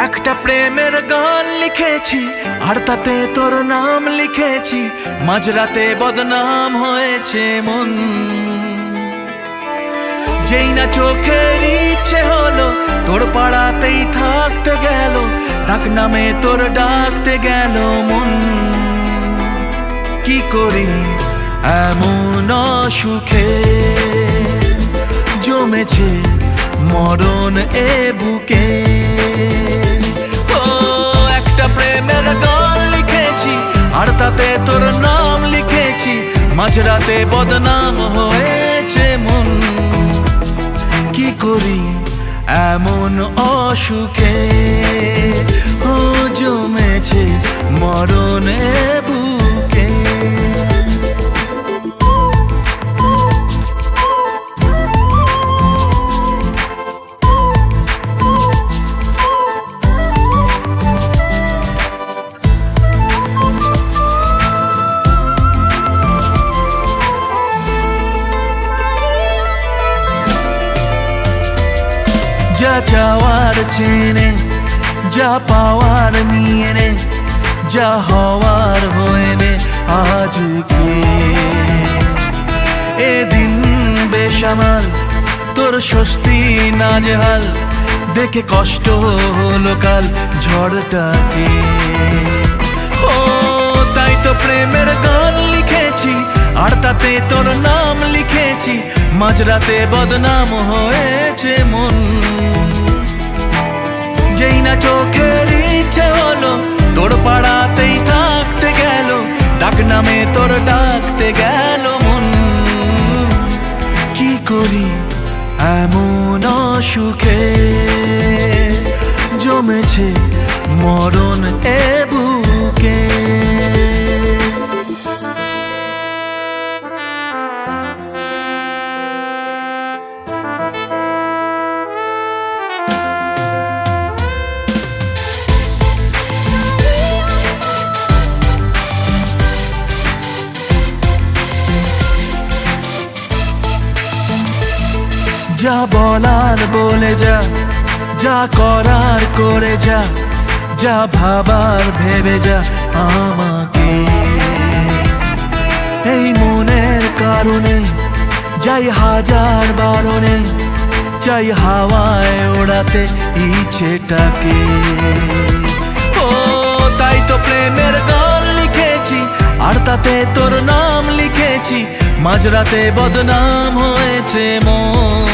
একটা প্রেমের গান লিখেছি আর তাতে তোর নাম লিখেছি, মাঝরাতে বদনাম হয়েছে মন। যেই না চোখের ইচ্ছে হলো তোর পাড়াতেই থাকতে গেল, ডাক নামে তোর ডাকতে গেল মন। কি করি এমন অসুখে জমেছে মরণ এ বুকে। ও একটা প্রেমের গান লিখেছি আর তাতে তোর নাম লিখেছি, মাঝরাতে বদনাম হয়েছে মন। কি করি এমন অসুখে ও জমেছে মরণ এ বুকে। যা চাওয়ার চেনে, যা পাওয়ার নিয়ে নে, যা হওয়ার হয়ে নে আজকে। এদিন বেসামাল তোর স্বস্তি নাজেহাল, দেখে কষ্ট হলো কাল ঝড়টাকে। ও তাই তো প্রেমের গান লিখেছি আর তাতে তোর নাম লিখেছি, মাঝরাতে বদনাম হয়েছে মন। যেই না চোখের ইচ্ছে হলো তোর পাড়াতেই থাকতে গেল, ডাক নামে তোর ডাকতে গেল মন। কি করি এমন অসুখে জমেছে মরণ এ বুকে। যা বলার বলে যা, যা করার করে যা, যা ভাবার ভেবে যা আমাকে। এই মনের কারণে যাই হাজার বারণে, চাই হাওয়ায় ওড়াতে ইচ্ছেটাকে। ও তাই তো প্রেমের গান লিখেছি আর তাতে তোর নাম লিখেছি, মাঝরাতে বদনাম হয়েছে মন।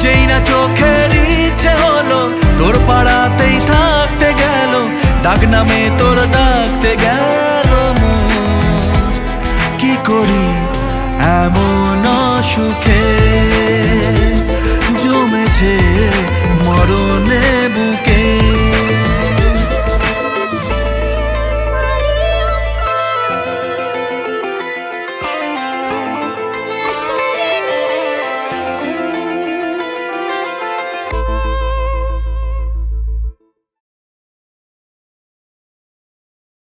যেই না চোখের ইচ্ছে হলো তোর পাড়াতেই থাকতে গেল, ডাক নামে তোর ডাকতে গেল মন। কি করি এমন অসুখে